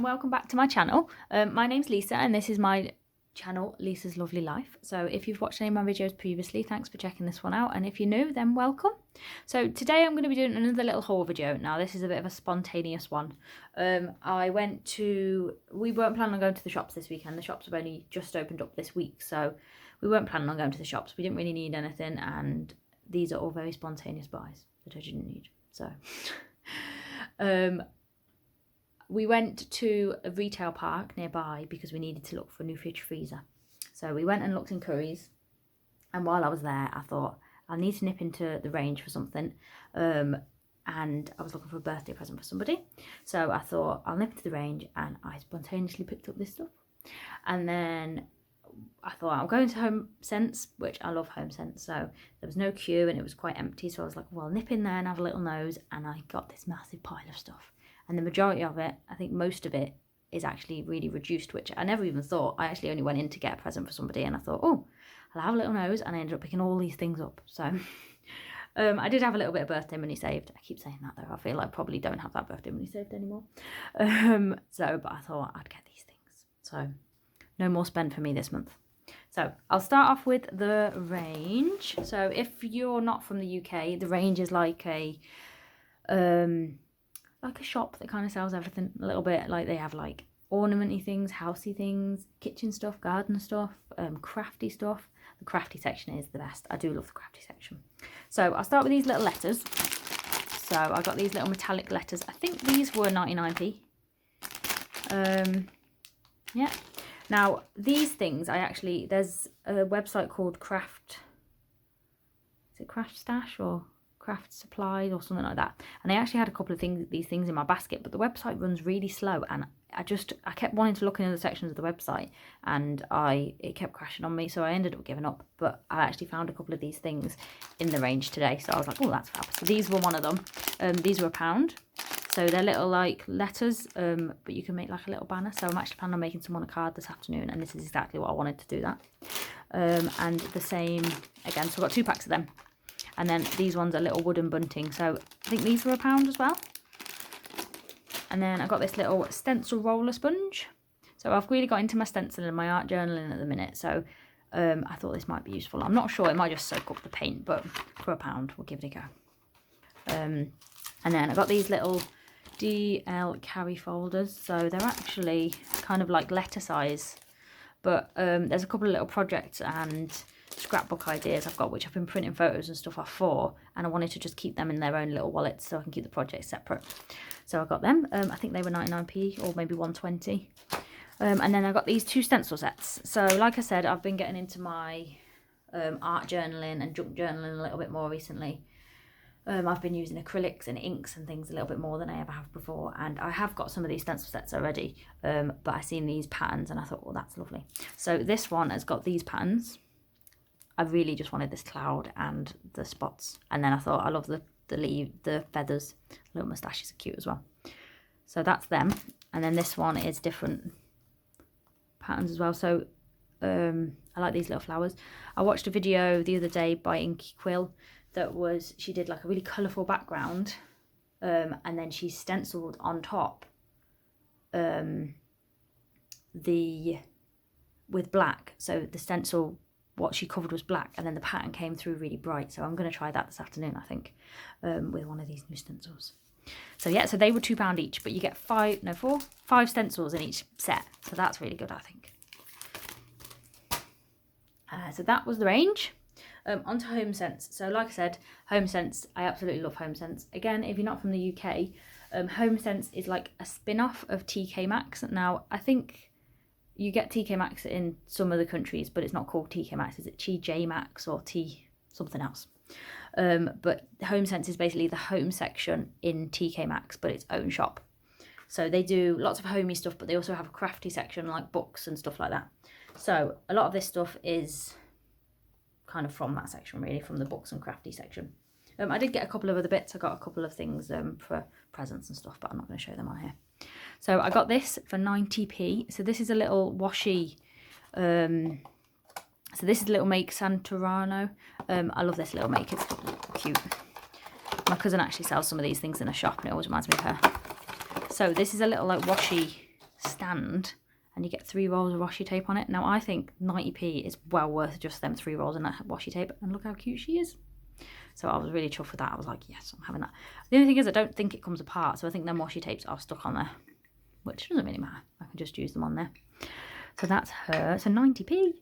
welcome back to my channel. My name's Lisa and this is my channel, Lisa's Lovely Life. So if you've watched any of my videos previously, thanks for checking this one out, and if you're new, then welcome. So today I'm going to be doing another little haul video. Now this is a bit of a spontaneous one. We weren't planning on going to the shops this weekend. The shops have only just opened up this week, so we weren't planning on going to the shops. We didn't really need anything, and these are all very spontaneous buys that I didn't need. So we went to a retail park nearby because we needed to look for a new fridge freezer. So we went and looked in Currys, and while I was there I thought I need to nip into the range for something, and I was looking for a birthday present for somebody, so I thought I'll nip into the range, and I spontaneously picked up this stuff. And then I thought I'm going to Homesense, which I love Homesense, so there was no queue and it was quite empty, so I was like, well, nip in there and have a little nose, and I got this massive pile of stuff. And the majority of it, I think most of it, is actually really reduced, which I never even thought. I actually only went in to get a present for somebody, and I thought, oh, I'll have a little nose, and I ended up picking all these things up. So I did have a little bit of birthday money saved. I keep saying that though. I feel like I probably don't have that birthday money saved anymore. But I thought I'd get these things. So no more spend for me this month. So I'll start off with the range. So if you're not from the UK, the range is like a shop that kind of sells everything a little bit. Like they have like ornamenty things, housey things, kitchen stuff, garden stuff, crafty stuff. The crafty section is the best. I do love the crafty section. So I'll start with these little letters. So I got these little metallic letters. I think these were 99p. Yeah. Now these things, there's a website called Craft Stash or Craft Supplies or something like that, and I actually had a couple of these things in my basket, but the website runs really slow, and I kept wanting to look in other sections of the website, and it kept crashing on me, so I ended up giving up. But I actually found a couple of these things in the range today, so I was like, oh, that's fab. So these were one of them. These were £1, so they're little like letters, but you can make like a little banner. So I'm actually planning on making someone a card this afternoon, and this is exactly what I wanted to do that. And the same again, so I've got 2 packs of them. And then these ones are little wooden bunting. So I think these were £1 as well. And then I got this little stencil roller sponge. So I've really got into my stenciling and my art journaling at the minute. So I thought this might be useful. I'm not sure, it might just soak up the paint, but for £1, we'll give it a go. And then I got these little DL carry folders. So they're actually kind of like letter size. But there's a couple of little projects and scrapbook ideas I've got, which I've been printing photos and stuff off for, and I wanted to just keep them in their own little wallets so I can keep the projects separate. So I got them. I think they were 99p or maybe 120. And then I got these 2 stencil sets. So like I said, I've been getting into my art journaling and junk journaling a little bit more recently. I've been using acrylics and inks and things a little bit more than I ever have before, and I have got some of these stencil sets already, but I seen these patterns and I thought, well, that's lovely. So this one has got these patterns. I really just wanted this cloud and the spots, and then I thought I love the feathers. Little moustaches are cute as well. So that's them, and then this one is different patterns as well. So I like these little flowers. I watched a video the other day by Inky Quill she did like a really colourful background, and then she stenciled on top with black. So the stencil, what she covered was black, and then the pattern came through really bright. So I'm going to try that this afternoon, I think, with one of these new stencils. So yeah, so they were £2 each, but you get 5 stencils in each set. So that's really good, I think. So that was the range. Onto Homesense. So like I said, Homesense, I absolutely love Homesense. Again, if you're not from the UK, Homesense is like a spin-off of TK Maxx. Now, I think you get TK Maxx in some other countries, but it's not called TK Maxx. Is it TJ Maxx or T something else? But Homesense is basically the home section in TK Maxx, but its own shop. So they do lots of homey stuff, but they also have a crafty section like books and stuff like that. So a lot of this stuff is kind of from that section, really, from the books and crafty section. I did get a couple of other bits. I got a couple of things for presents and stuff, but I'm not going to show them on here. So I got this for 90p. So this is a little washi. So this is Little Make Santorano. I love this little make. It's cute. My cousin actually sells some of these things in a shop, and it always reminds me of her. So this is a little like washi stand, and you get 3 rolls of washi tape on it. Now I think 90p is well worth just them 3 rolls of washi tape, and look how cute she is. So I was really chuffed with that. I was like, yes, I'm having that. The only thing is I don't think it comes apart, so I think them washi tapes are stuck on there, which doesn't really matter. I can just use them on there. So that's her. So 90p.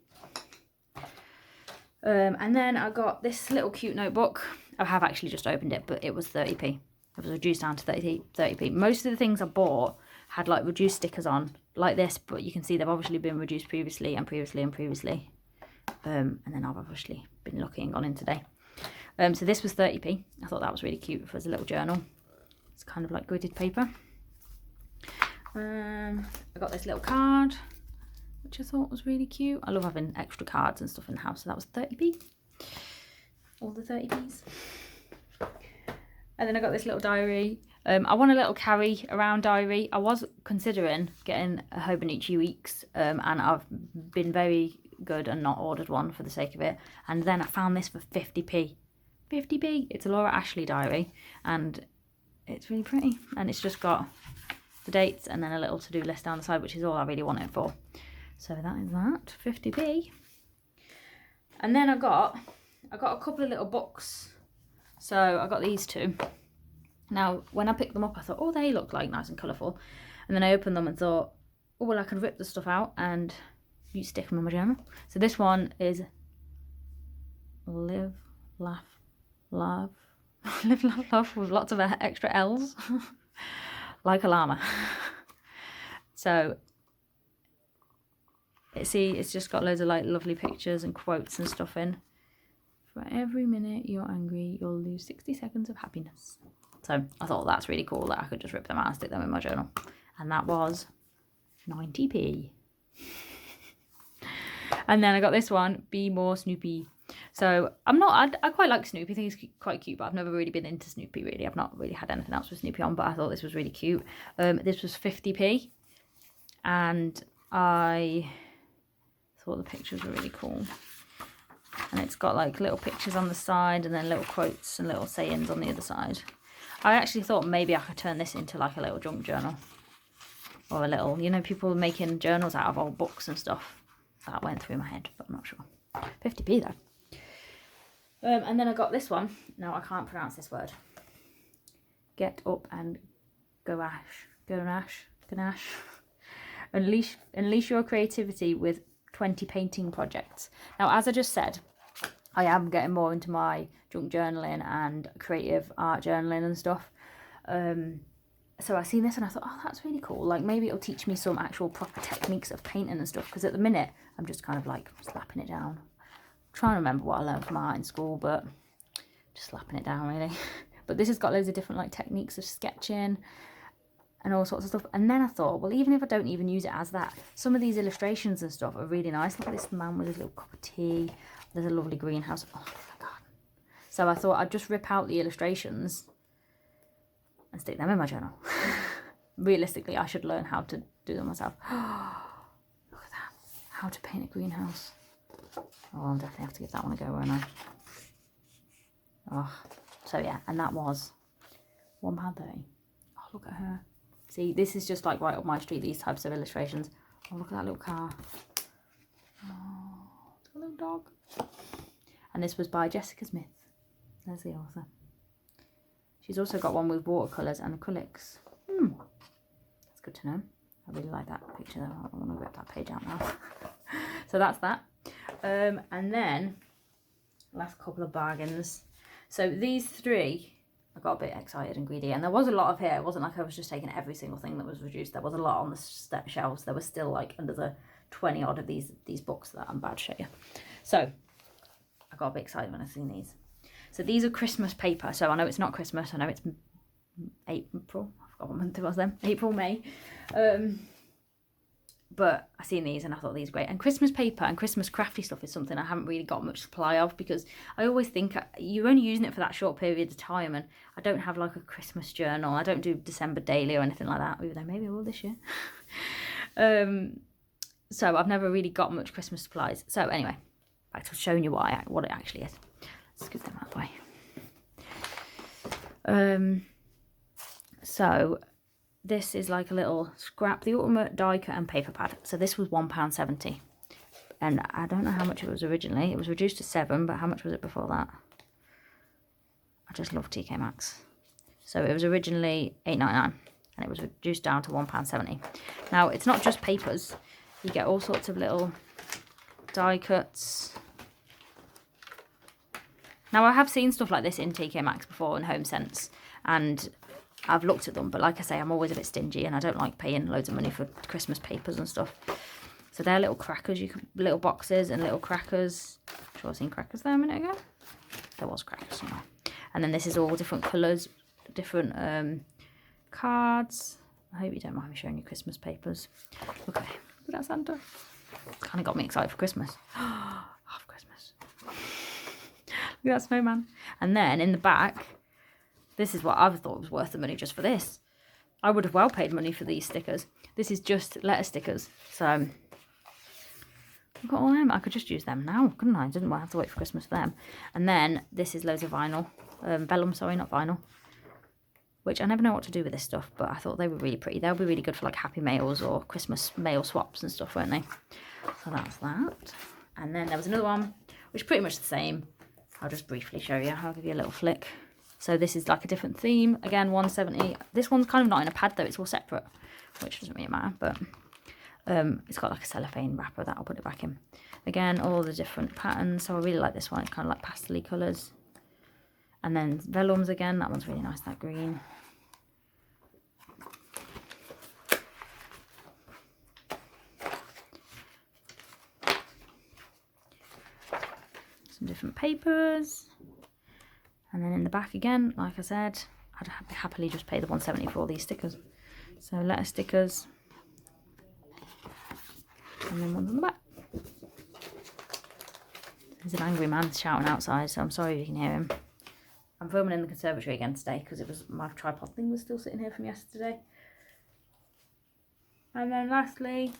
And then I got this little cute notebook. I have actually just opened it, but it was 30p. It was reduced down to 30p. Most of the things I bought had like reduced stickers on like this, but you can see they've obviously been reduced previously and previously and previously. And then I've obviously been looking and gone in today. So this was 30p. I thought that was really cute for as a little journal. It's kind of like gridded paper. I got this little card, which I thought was really cute. I love having extra cards and stuff in the house, so that was 30p. All the 30p's. And then I got this little diary. I want a little carry around diary. I was considering getting a Hobonichi Weeks, and I've been very good and not ordered one for the sake of it. And then I found this for 50p. 50p. It's a Laura Ashley diary, and it's really pretty. And it's just got the dates and then a little to-do list down the side, which is all I really want it for. So that is that, 50p. And then I got a couple of little books. So I got these 2. Now, when I picked them up, I thought, oh, they look like nice and colourful. And then I opened them and thought, oh, well, I can rip the stuff out and you stick them in my journal. So this one is Live, Laugh, Love. Live, Laugh, Love with lots of extra L's. Like a llama. So, it's just got loads of like lovely pictures and quotes and stuff in. For every minute you're angry, you'll lose 60 seconds of happiness. So I thought that's really cool that I could just rip them out and stick them in my journal. And that was 90p. And then I got this one, Be More Snoopy. So I quite like Snoopy. I think it's quite cute, but I've never really been into Snoopy really. I've not really had anything else with Snoopy on, but I thought this was really cute. This was 50p. And I thought the pictures were really cool. And it's got like little pictures on the side and then little quotes and little sayings on the other side. I actually thought maybe I could turn this into like a little junk journal. Or a little, you know, people making journals out of old books and stuff. That went through my head, but I'm not sure. 50p though. And then I got this one. Now I can't pronounce this word. Get up and ganache. Unleash your creativity with 20 painting projects. Now, as I just said, I am getting more into my junk journaling and creative art journaling and stuff. So I seen this and I thought, oh, that's really cool. Like maybe it'll teach me some actual proper techniques of painting and stuff. Because at the minute, I'm just kind of like slapping it down. Trying to remember what I learned from art in school, but just slapping it down really. But this has got loads of different like techniques of sketching and all sorts of stuff. And then I thought, well, even if I don't even use it as that, some of these illustrations and stuff are really nice. Look at this man with his little cup of tea. There's a lovely greenhouse. Oh my God. So I thought I'd just rip out the illustrations and stick them in my journal. Realistically, I should learn how to do them myself. Look at that. How to paint a greenhouse. Oh, I'll definitely have to give that one a go, won't I? Oh, so yeah, and that was £1.30. Oh, look at her. See, this is just like right up my street, these types of illustrations. Oh, look at that little car. Oh, it's a little dog. And this was by Jessica Smith. There's the author. She's also got one with watercolours and acrylics. That's good to know. I really like that picture though. I don't want to rip that page out now. So that's that. And then, last couple of bargains. So these 3, I got a bit excited and greedy. And there was a lot of here. It wasn't like I was just taking every single thing that was reduced. There was a lot on the shelves. There was still like another 20 odd of these books that I'm about to show you. So, I got a bit excited when I seen these. So these are Christmas paper. So I know it's not Christmas. I know it's April. I forgot what month it was then. April, May. But I seen these and I thought these were great. And Christmas paper and Christmas crafty stuff is something I haven't really got much supply of, because I always think you're only using it for that short period of time, and I don't have like a Christmas journal. I don't do December daily or anything like that, even though maybe I will this year. So I've never really got much Christmas supplies. So anyway, back to showing you what it actually is. Let's get them out of the way. So this is like a little scrap, the ultimate die cut and paper pad. So this was £1.70. And I don't know how much it was originally. It was reduced to £7, but how much was it before that? I just love TK Maxx. So it was originally £8.99 and it was reduced down to £1.70. Now, it's not just papers. You get all sorts of little die cuts. Now, I have seen stuff like this in TK Maxx before in Homesense, and I've looked at them, but like I say, I'm always a bit stingy and I don't like paying loads of money for Christmas papers and stuff. So they're little crackers, little boxes and little crackers. I'm sure I've seen crackers there a minute ago. There was crackers somewhere. And then this is all different colours, different cards. I hope you don't mind me showing you Christmas papers. Okay, look at that Santa. Kind of got me excited for Christmas. Half Christmas. Look at that snowman. And then in the back, this is what I thought was worth the money just for this. I would have well paid money for these stickers. This is just letter stickers. So I've got all them. I could just use them now, couldn't I? I didn't have to wait for Christmas for them. And then this is loads of vinyl. Vellum, sorry, not vinyl. Which I never know what to do with this stuff, but I thought they were really pretty. They'll be really good for like Happy Mails or Christmas mail swaps and stuff, won't they? So that's that. And then there was another one, which is pretty much the same. I'll just briefly show you. I'll give you a little flick. So this is like a different theme. Again, 170. This one's kind of not in a pad though. It's all separate, which doesn't really matter. But it's got like a cellophane wrapper that I'll put it back in. Again, all the different patterns. So I really like this one. It's kind of like pastel-y colours. And then vellums again. That one's really nice, that green. Some different papers. And then in the back again, like I said, I'd happily just pay the 170 for all these stickers. So letter stickers. And then ones on the back. There's an angry man shouting outside, so I'm sorry if you can hear him. I'm filming in the conservatory again today because it was my tripod thing was still sitting here from yesterday. And then lastly,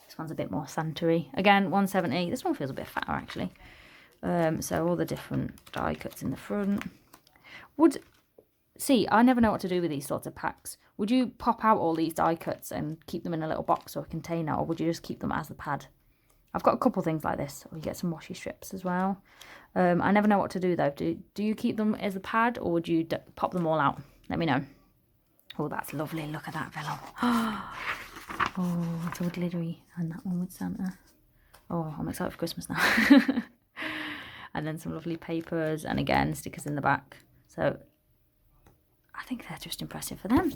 this one's a bit more Santa-y. Again, 170. This one feels a bit fatter actually. So all the different die cuts in the front. See, I never know what to do with these sorts of packs. Would you pop out all these die cuts and keep them in a little box or a container, or would you just keep them as the pad? I've got a couple things like this. Or you get some washi strips as well. I never know what to do though. Do you keep them as a pad, or would you pop them all out? Let me know. Oh, that's lovely. Look at that vellum. Oh, it's all glittery. And that one with Santa. Oh, I'm excited for Christmas now. And then some lovely papers, and again, stickers in the back. So I think they're just impressive for them.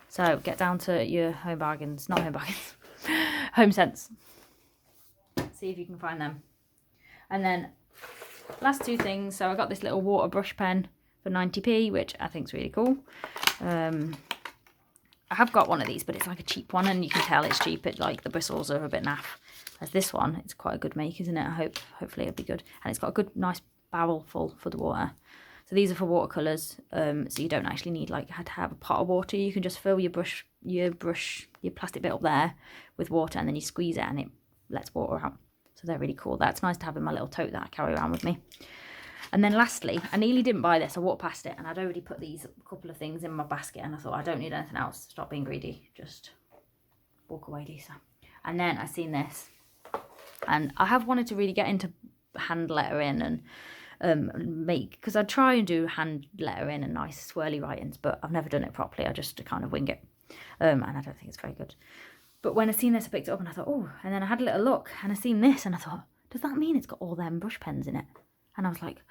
So get down to your Home Bargains, not Home Bargains, Homesense. See if you can find them. And then last two things. So I got this little water brush pen for 90p, which I think is really cool. I have got one of these, but it's like a cheap one, and you can tell it's cheap. It like the bristles are a bit naff. As this one, it's quite a good make, isn't it? Hopefully it'll be good. And it's got a good, nice barrel full for the water. So these are for watercolours. So you don't actually need like to have a pot of water. You can just fill your plastic bit up there with water, and then you squeeze it and it lets water out. So they're really cool. That's nice to have in my little tote that I carry around with me. And then lastly, I nearly didn't buy this. I walked past it and I'd already put these couple of things in my basket, and I thought I don't need anything else. Stop being greedy. Just walk away, Lisa. And then I seen this. And I have wanted to really get into hand lettering and because I try and do hand lettering and nice swirly writings, but I've never done it properly. I just kind of wing it, and I don't think it's very good. But when I seen this, I picked it up and I thought, oh, and then I had a little look and I seen this and I thought, does that mean it's got all them brush pens in it? And I was like,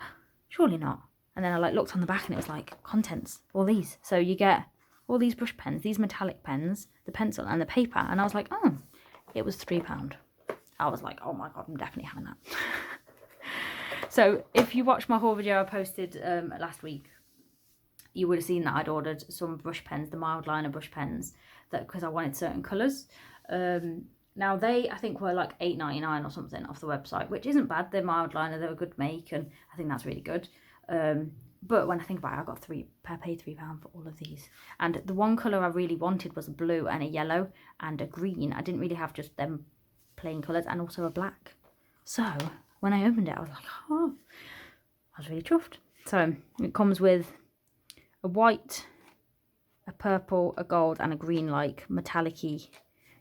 surely not. And then I like looked on the back and it was like contents, all these. So you get all these brush pens, these metallic pens, the pencil and the paper. And I was like, oh, it was £3. I was like, oh my God, I'm definitely having that. So if you watched my haul video I posted last week, you would have seen that I'd ordered some brush pens, the mild liner brush pens, because I wanted certain colours. Now they, I think, were like $8.99 or something off the website, which isn't bad. They're mild liner, they're a good make, and I think that's really good. But when I think about it, I paid £3 for all of these. And the one colour I really wanted was a blue and a yellow and a green. I didn't really have just them plain colours, and also a black. So when I opened it, I was like, oh, I was really chuffed. So it comes with a white a purple, a gold, and a green, like metallic-y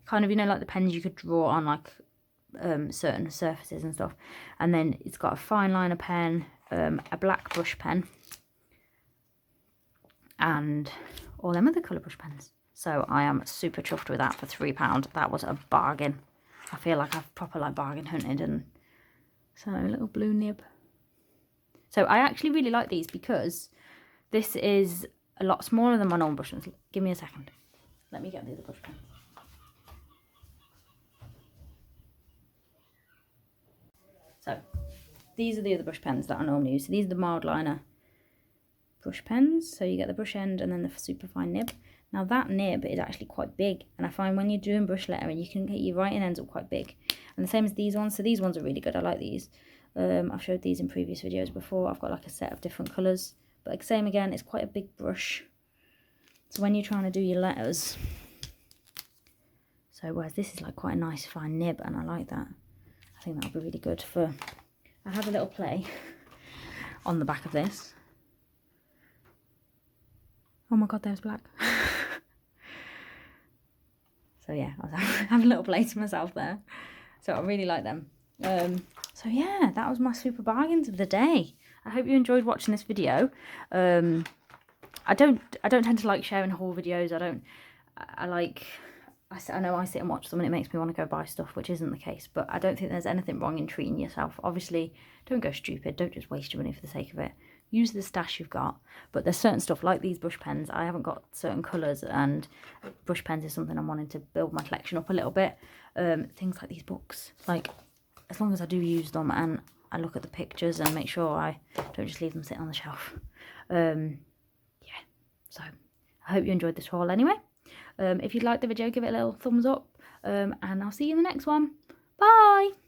kind of, you know, like the pens you could draw on like certain surfaces and stuff. And then it's got a fine liner pen, a black brush pen, and all them other colour brush pens. So I am super chuffed with that for £3. That was a bargain. I feel like I've proper like bargain hunted. And so a little blue nib. So I actually really like these because this is a lot smaller than my normal brush pens. Give me a second. Let me get the other brush pen. So these are the other brush pens that I normally use. So these are the mild liner brush pens. So you get the brush end and then the super fine nib. Now that nib is actually quite big, and I find when you're doing brush lettering, you can get your writing ends up quite big. And the same as these ones. So these ones are really good. I like these. I've showed these in previous videos before. I've got like a set of different colours. But like same again, it's quite a big brush. So when you're trying to do your letters. So whereas this is like quite a nice fine nib, and I like that. I think that'll be really good for... I have a little play on the back of this. Oh my god, there's black. So yeah, I was having a little play to myself there. So I really like them. So yeah, that was my super bargains of the day. I hope you enjoyed watching this video. I don't tend to like sharing haul videos. I know I sit and watch them and it makes me want to go buy stuff, which isn't the case. But I don't think there's anything wrong in treating yourself. Obviously, don't go stupid. Don't just waste your money for the sake of it. Use the stash you've got. But there's certain stuff like these brush pens. I haven't got certain colours, and brush pens is something I'm wanting to build my collection up a little bit. Things like these books. Like, as long as I do use them and I look at the pictures and make sure I don't just leave them sitting on the shelf. Yeah. So, I hope you enjoyed this haul anyway. If you liked the video, give it a little thumbs up, and I'll see you in the next one. Bye!